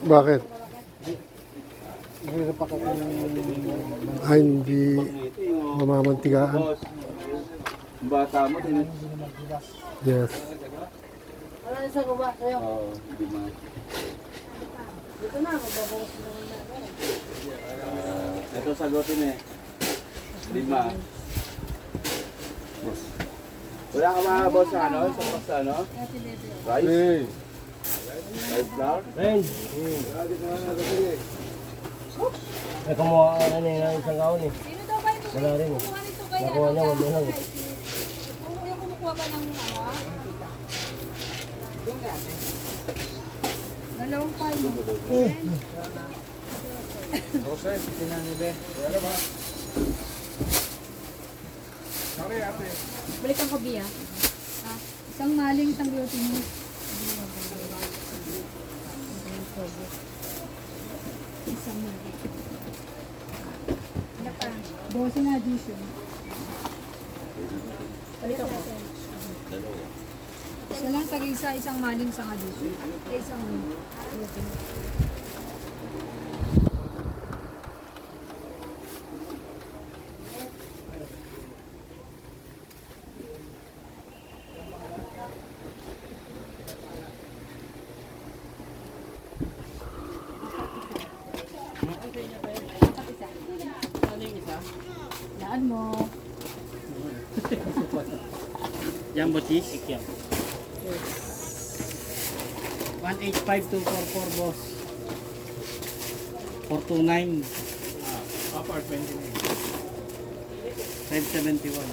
Bakit? Mahirap pa kasi Ay, hindi mamamantigaan. Bata mo din. Yes. Wala na sa guba sa'yo. Oo, di ba? Dito na, magbabawas na naman na. Ito sagutin eh. 5. Wala ka mga boss sa ano? Sa ano? Rice? Hey. Rice flour? Ben, may kumuha ka na ng isang kaon eh. Sino daw ba yung Wala rin eh. kumuha nito kay Nakuha niya, wala lang eh. Yung kumukuha ba ng ano? Dalawang palo. Balikan ko biya. Isang maling, isang glutinous. Isang maling. Ano pa? 12 na addition. Balikan ko. Isa lang tag-isa, isang maling, isang addition. Isang glutinous. Daan mo. Jumbo cheese? Ikyam. 185244 boss. 429. Upper 29. 571.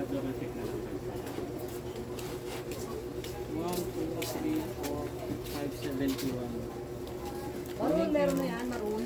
Double check na lang. 1, 2, 3, 4, 571. Maroon, meron na yan, maroon.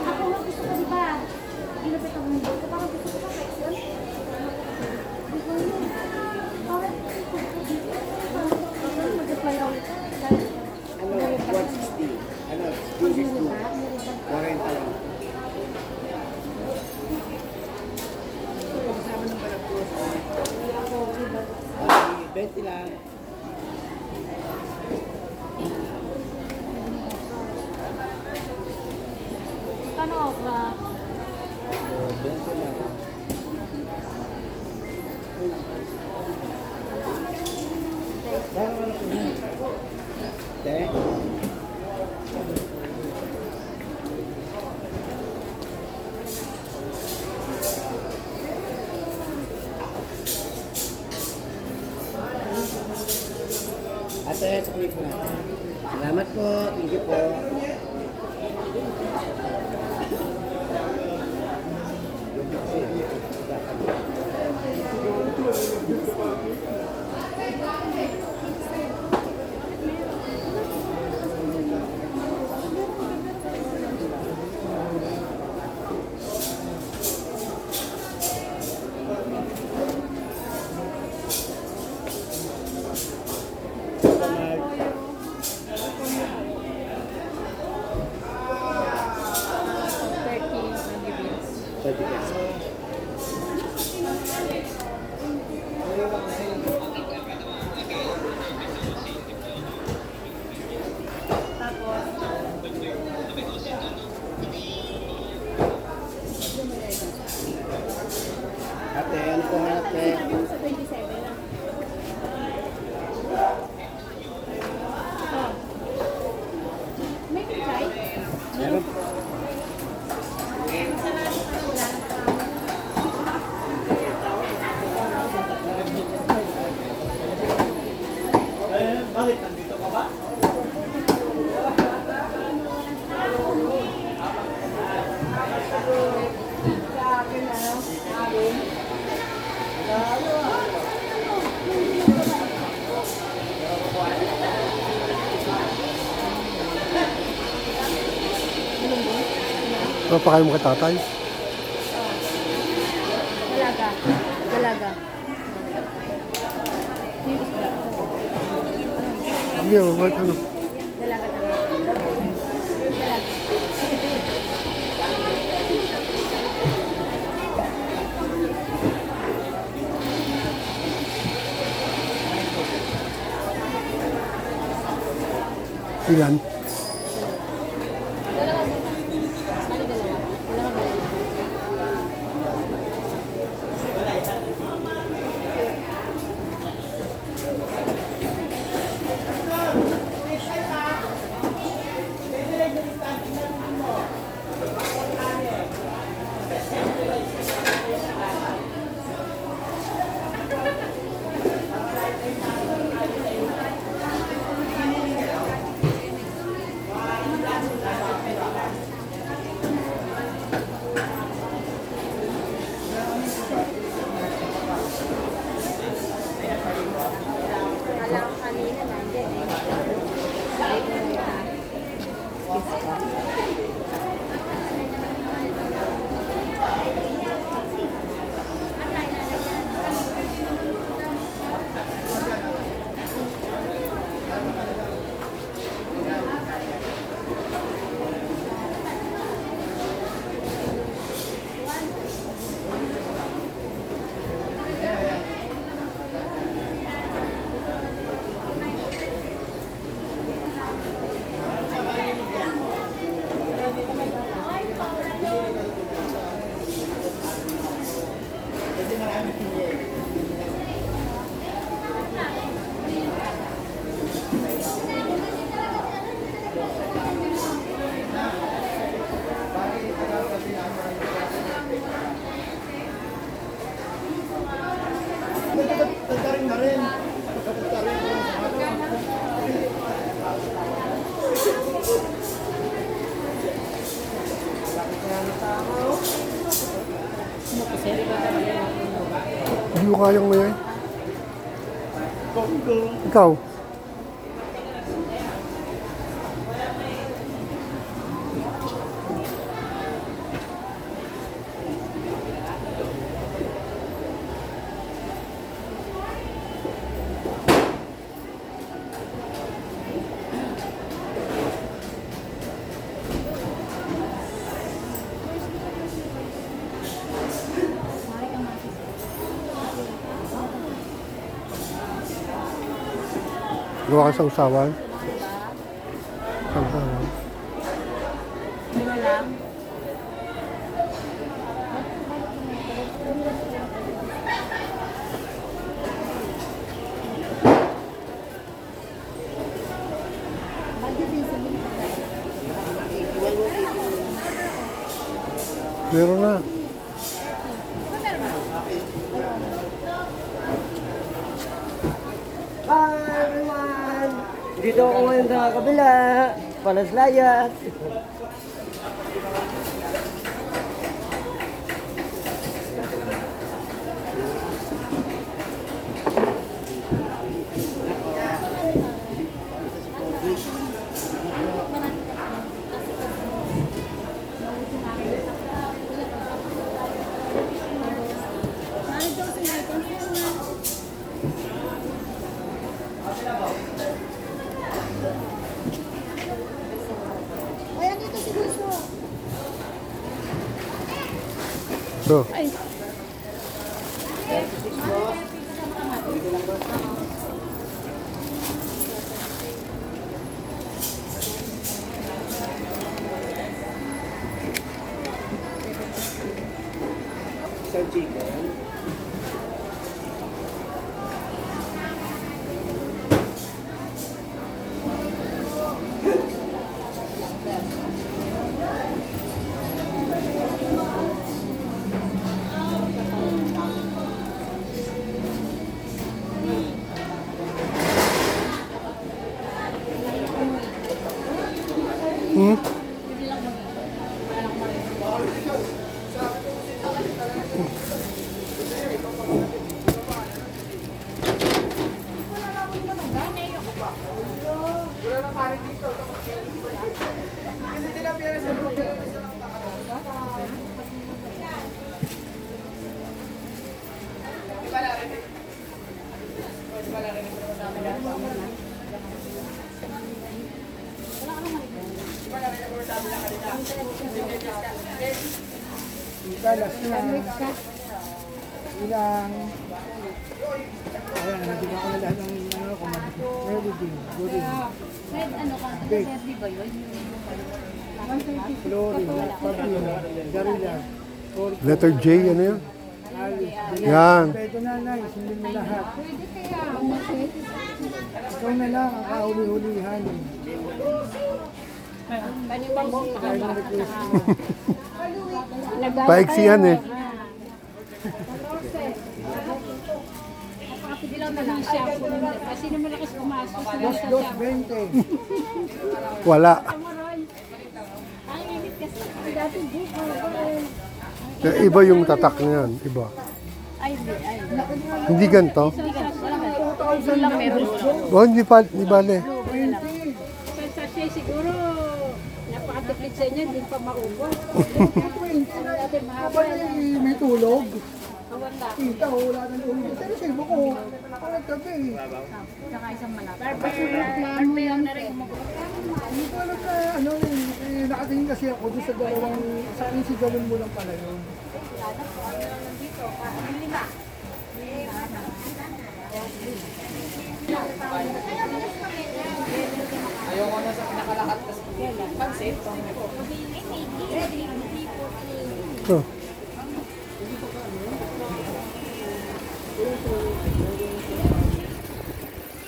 Ako mo gusto ko, di ba? Ginapit ang mundo. Parang gusto ko pa section. Di ko yun. Parang mag-apply ako. Ano, 160. Ano, 262. 40 lang. Pagkasama ng palagpos. 20 lang. Kano okra? 20 lang. Dahil ano po yun? Te? Ate, sakulit po natin. Salamat po. Thank you po. pesos. Ate, ano po ate? Sa 27 lang. May pichay? Meron. Bakit nandito ka ba? Papakain mo kay tatay. Dalaga. Dalaga. Hindi, wag ano. Dalaga. Ilan? Alam ko kanina nandiyan eh. Sabi ko na Hindi mo kayang mayay. Ikaw? Gawa ka sa usawan? Sa usawan. Ano lang? Meron na. Hi everyone! Dito ako ngayon sa kabila, Palaslayas. Ay, andito Ito. Isang chicken. Hmm? Galas na. Ilang. Ayan, nabigyan ko na lahat ng ano ko. Everything. Good in. Red, ano ka? Red, di ba yun? Chlorine. Perfume. Garilla. Letter J, ano yun? Alice. Yan. Ito na na. Sundin mo lahat. Pwede kaya. Ikaw na lang ang kahuli-hulihan. Kanibang mo. Kaya na request mo. Paiksihan eh. Napakapigilan na lang siya. Kasi naman lakas pumasok. Dos 20. Wala. Ang init kasi. Dati buko. Iba yung tatak niyan. Iba. Ay, ay. Hindi ganito. Doon lang meron. Oh, hindi bale. Sa sachet siguro. Napakatipid sa inyo. Hindi pa maubos. Dati mahaba. May tulog. Wala. Kita, wala nang tulog. Pero sa iba ko, parang gabi. Saka isang malaki. Plano yan na rin. Hindi ko alam na, ano, nakatingin kasi ako doon sa dalawang, sa akin si Galon mo lang pala yun. Ayoko na sa pinakalakat kasi pansit. Ito.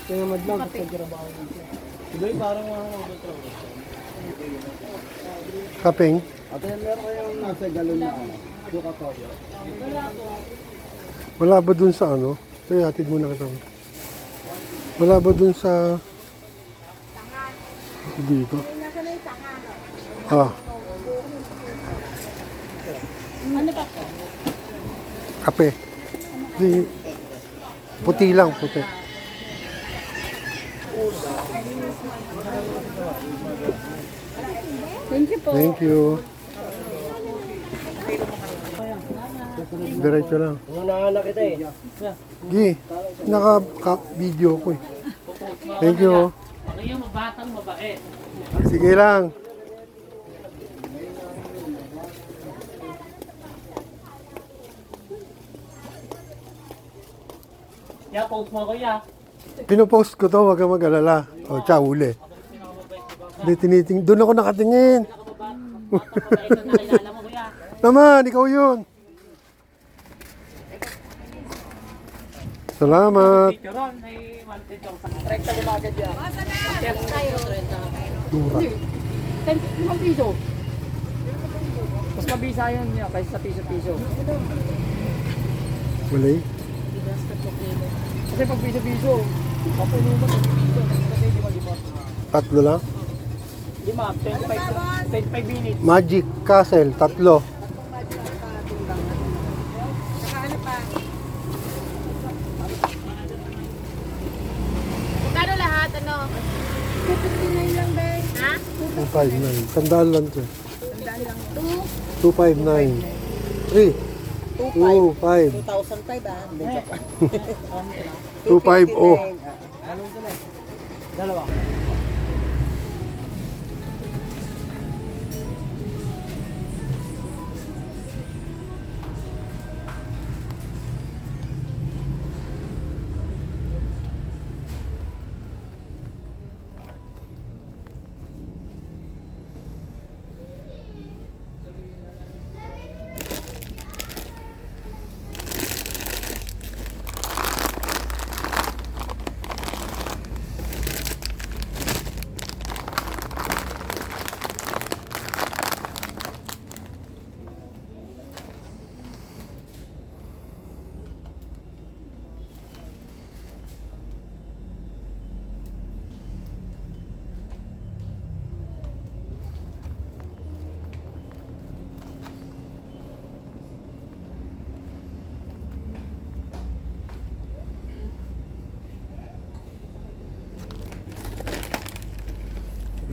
Kaya madlang sa trabaho nito. Iba parang Kapeng. at meron kayong nasa galon na ano, suka toyo. Wala ba dun sa ano? Ito, hatid muna kita. Wala ba dun sa... Dito. Ah. Ano ba? Kape. Di, puti lang, puti. Thank you po. Thank you. Diretso lang. Una kita eh. Gi, naka-video ko eh. Thank you. Ano yung mabatang mabait? Sige lang. Ya, post mo ko ya. Pinopost ko to, wag kang mag-alala. O, tsaka uli. Hindi, doon ako nakatingin. Mabait na nakilala mo kuya. Naman, ikaw yun. Salamat. Picture ron, may wanted yung sa Rekta lumagad yan. Mura. 5 piso. Mas mabisa yan niya kaysa sa piso-piso. Wala eh. Kasi pag piso-piso, mapuno mo sa piso. Kasi lima-lima. Tatlo lang. Lima, 25 minutes. Magic Castle, tatlo. Magkano lahat? Ano? 259 lang, Ben. Ha? 259. Sandaan lang to. 259. 3. 25. 2,005 ah. Hindi, joke. 250. Dalawa.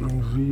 Ang rear.